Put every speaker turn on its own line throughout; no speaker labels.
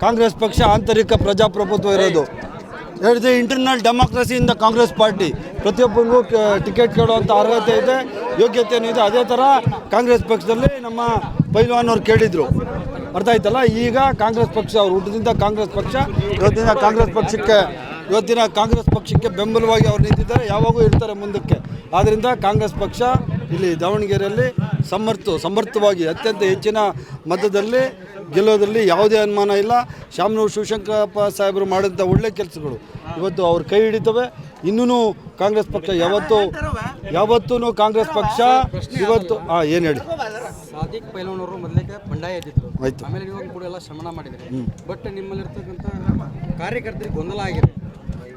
ಕಾಂಗ್ರೆಸ್ ಪಕ್ಷ ಆಂತರಿಕ ಪ್ರಜಾಪ್ರಭುತ್ವ ಇರೋದು. ಹೇಳಿದೆ ಇಂಟರ್ನಲ್ ಡೆಮಾಕ್ರಸಿಯಿಂದ ಕಾಂಗ್ರೆಸ್ ಪಾರ್ಟಿ ಪ್ರತಿಯೊಬ್ಬರಿಗೂ ಟಿಕೆಟ್ ಕೇಳುವಂಥ ಅರ್ಹತೆ ಇದೆ, ಯೋಗ್ಯತೆಯೂ ಇದೆ. ಅದೇ ಥರ ಕಾಂಗ್ರೆಸ್ ಪಕ್ಷದಲ್ಲಿ ನಮ್ಮ ಪೈಲ್ವಾನ್ ಅವ್ರು ಕೇಳಿದರು, ಅರ್ಥ ಆಯ್ತಲ್ಲ. ಈಗ ಕಾಂಗ್ರೆಸ್ ಪಕ್ಷ ಅವ್ರು ಹುಟ್ಟಿದಿಂದ ಕಾಂಗ್ರೆಸ್ ಪಕ್ಷ ಇವತ್ತಿನ ಕಾಂಗ್ರೆಸ್ ಪಕ್ಷಕ್ಕೆ ಬೆಂಬಲವಾಗಿ ಅವ್ರು ನಿಂತಿದ್ದಾರೆ, ಯಾವಾಗೂ ಇರ್ತಾರೆ ಮುಂದಕ್ಕೆ. ಆದ್ದರಿಂದ ಕಾಂಗ್ರೆಸ್ ಪಕ್ಷ ಇಲ್ಲಿ ದಾವಣಗೆರೆಯಲ್ಲಿ ಸಮರ್ಥವಾಗಿ ಅತ್ಯಂತ ಹೆಚ್ಚಿನ ಮತದಲ್ಲಿ ಗೆಲ್ಲೋದ್ರಲ್ಲಿ ಯಾವುದೇ ಅನುಮಾನ ಇಲ್ಲ. ಶಾಮನೂರು ಶಿವಶಂಕರಪ್ಪ ಸಾಹೇಬರು ಮಾಡಿದಂಥ ಒಳ್ಳೆ ಕೆಲಸಗಳು ಇವತ್ತು ಅವ್ರು ಕೈ ಹಿಡಿತವೆ. ಇನ್ನೂ ಕಾಂಗ್ರೆಸ್ ಪಕ್ಷ ಯಾವತ್ತೂ ಕಾಂಗ್ರೆಸ್ ಪಕ್ಷ ಇವತ್ತು ಏನು ಹೇಳಿ
ಸಾದಿಕ್ ಪೈಲ್ವಾನ್ ಅವರು ಮೊದಲಿಗೆ ಬಂಡಾಯ ಎದ್ದಿದ್ರು, ಆಮೇಲೆ ನೀವು ಕೂಡ ಎಲ್ಲ ಶ್ರಮಣ ಮಾಡಿದ್ರಿ. ಬಟ್ ನಿಮ್ಮಲ್ಲಿರ್ತಕ್ಕಂಥ ಕಾರ್ಯಕರ್ತರಿಗೆ ಗೊಂದಲ ಆಗಿದೆ.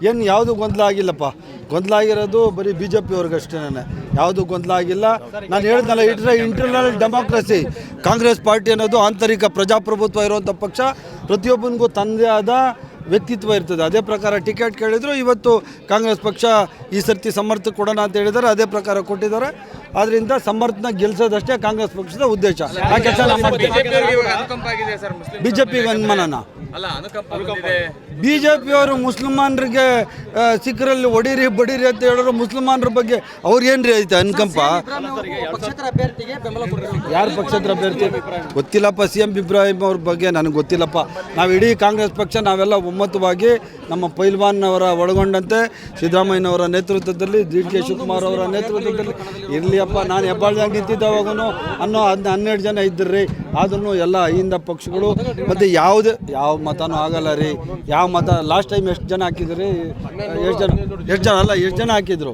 ಏನು ಯಾವುದು ಗೊಂದಲ ಆಗಿಲ್ಲಪ್ಪ. ಗೊಂದಲ ಆಗಿರೋದು ಬರೀ ಬಿ ಜೆ ಪಿ ಅವ್ರಿಗಷ್ಟೇ, ಯಾವುದು ಗೊಂದಲ ಆಗಿಲ್ಲ. ನಾನು ಹೇಳ್ದಲ್ಲ, ಇಂಟರ್ನಲ್ ಡೆಮಾಕ್ರಸಿ. ಕಾಂಗ್ರೆಸ್ ಪಾರ್ಟಿ ಅನ್ನೋದು ಆಂತರಿಕ ಪ್ರಜಾಪ್ರಭುತ್ವ ಇರುವಂಥ ಪಕ್ಷ. ಪ್ರತಿಯೊಬ್ಬನಿಗೂ ತನ್ನದೇ ಆದ ವ್ಯಕ್ತಿತ್ವ ಇರ್ತದೆ. ಅದೇ ಪ್ರಕಾರ ಟಿಕೆಟ್ ಕೇಳಿದ್ರು. ಇವತ್ತು ಕಾಂಗ್ರೆಸ್ ಪಕ್ಷ ಈ ಸರ್ತಿ ಸಮರ್ಥ ಕೊಡೋಣ ಅಂತ ಹೇಳಿದ್ದಾರೆ, ಅದೇ ಪ್ರಕಾರ ಕೊಟ್ಟಿದ್ದಾರೆ. ಆದ್ದರಿಂದ ಸಮರ್ಥನ ಗೆಲ್ಲಿಸೋದಷ್ಟೇ ಕಾಂಗ್ರೆಸ್ ಪಕ್ಷದ ಉದ್ದೇಶ. ಬಿ ಜೆ ಪಿಗೆ ಅನುಮಾನನ ಬಿ ಜೆ ಪಿಯವರು ಮುಸಲ್ಮಾನರಿಗೆ ಸಿಖ್ರಲ್ಲಿ ಹೊಡೀರಿ ಬಡೀರಿ ಅಂತ ಹೇಳಿದ್ರು. ಮುಸಲ್ಮಾನರ ಬಗ್ಗೆ ಅವ್ರಿಗೇನ್ರಿ ಐತೆ ಅನುಕಂಪ? ಯಾರು ಪಕ್ಷೇತರ ಅಭ್ಯರ್ಥಿ ಗೊತ್ತಿಲ್ಲಪ್ಪ. CM ಇಬ್ರಾಹಿಂ ಅವ್ರ ಬಗ್ಗೆ ನನಗೆ ಗೊತ್ತಿಲ್ಲಪ್ಪ. ನಾವು ಇಡೀ ಕಾಂಗ್ರೆಸ್ ಪಕ್ಷ ನಾವೆಲ್ಲ ಒಮ್ಮತವಾಗಿ ನಮ್ಮ ಪೈಲ್ವಾನ್ ಅವರ ಒಳಗೊಂಡಂತೆ ಸಿದ್ದರಾಮಯ್ಯನವರ ನೇತೃತ್ವದಲ್ಲಿ, DK ಶಿವಕುಮಾರ್ ಅವರ ನೇತೃತ್ವದಲ್ಲಿ ಇರಲಿಯಪ್ಪ. ನಾನು ಹೆಬ್ಬಾಳ್ದಾಗ ನಿಂತಿದ್ದವಾಗೂ 12 ಜನ ಇದ್ದಿರ್ರಿ. ಆದ್ರೂ ಎಲ್ಲ ಅಹಿಂದ ಪಕ್ಷಗಳು ಮತ್ತು ಯಾವ ಮತನೂ ಆಗಲ್ಲ ರೀ. ಯಾವ ಮತ ಲಾಸ್ಟ್ ಟೈಮ್ ಎಷ್ಟು ಜನ ಹಾಕಿದ್ರಿ? ಎಷ್ಟು ಜನ ಹಾಕಿದ್ರು?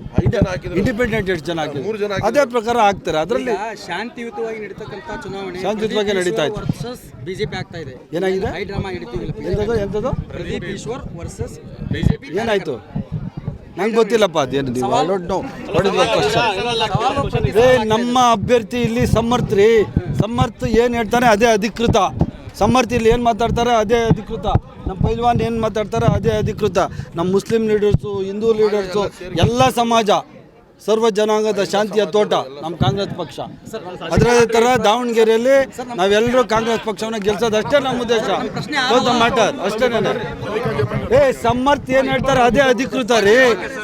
ಇಂಡಿಪೆಂಡೆಂಟ್ ಎಷ್ಟು ಜನ ಹಾಕಿದ್ರು? ಅದೇ ಪ್ರಕಾರ ಹಾಕ್ತಾರೆ. ಅದರಲ್ಲಿ
ಶಾಂತಿಯುತವಾಗಿ ನಡೀತಕ್ಕಂಥ ಚುನಾವಣೆ
ಶಾಂತಿಯುತವಾಗಿ ನಡೀತಾ ಇತ್ತು.
ಬಿಜೆಪಿ ಆಗ್ತಾ ಇದೆ.
ಏನಾಗಿದೆ?
ಡ್ರಾಮಾ
ಎಂಥದ್ದು
ಪ್ರದೀಪ್ ಈಶ್ವರ್ ವರ್ಸಸ್
ಏನಾಯ್ತು? ನಂಗೆ ಗೊತ್ತಿಲ್ಲಪ್ಪ. ಅದೇನು ನೀವು ನಮ್ಮ ಅಭ್ಯರ್ಥಿ ಇಲ್ಲಿ ಸಮರ್ಥ ಏನು ಹೇಳ್ತಾನೆ ಅದೇ ಅಧಿಕೃತ. ಸಮರ್ಥ ಇಲ್ಲಿ ಏನು ಮಾತಾಡ್ತಾರೆ ಅದೇ ಅಧಿಕೃತ. ನಮ್ಮ ಪೈಲ್ವಾನ್ ಏನು ಮಾತಾಡ್ತಾರೆ ಅದೇ ಅಧಿಕೃತ. ನಮ್ಮ ಮುಸ್ಲಿಂ ಲೀಡರ್ಸು, ಹಿಂದೂ ಲೀಡರ್ಸು, ಎಲ್ಲ ಸಮಾಜ, ಸರ್ವ ಜನಾಂಗದ ಶಾಂತಿಯ ತೋಟ ನಮ್ಮ ಕಾಂಗ್ರೆಸ್ ಪಕ್ಷ. ಅದರ ಥರ ದಾವಣಗೆರೆಯಲ್ಲಿ ನಾವೆಲ್ಲರೂ ಕಾಂಗ್ರೆಸ್ ಪಕ್ಷವನ್ನು ಗೆಲ್ಸೋದಷ್ಟೇ ನಮ್ಮ ಉದ್ದೇಶ. ಮ್ಯಾಟರ್ ಅಷ್ಟೇ. ಸಮರ್ಥ ಏನು ಹೇಳ್ತಾರೆ ಅದೇ ಅಧಿಕೃತ ರೀ.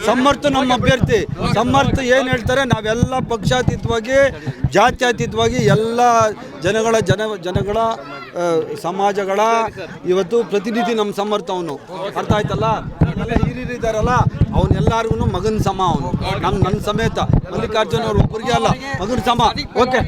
ಸಮರ್ಥ ನಮ್ಮ ಅಭ್ಯರ್ಥಿ. ಸಮರ್ಥ ಏನು ಹೇಳ್ತಾರೆ ನಾವೆಲ್ಲ ಪಕ್ಷಾತೀತವಾಗಿ, ಜಾತ್ಯತೀತವಾಗಿ ಎಲ್ಲ ಜನಗಳ ಸಮಾಜಗಳ ಇವತ್ತು ಪ್ರತಿನಿಧಿ ನಮ್ಮ ಸಮರ್ಥ. ಅವನು ಅರ್ಥ ಆಯ್ತಲ್ಲ. ಹಿರಿಯರಿದ್ದಾರಲ್ಲ ಅವನ್ನೆಲ್ಲರಿಗೂ ಮಗನ ಸಮ. ಅವನು ನನ್ನ ಸಮೇತ ಮಲ್ಲಿಕಾರ್ಜುನ ಅವ್ರು ಒಬ್ಬರಿಗೆ ಅಲ್ಲ, ಮಗನ ಸಮ. ಓಕೆ.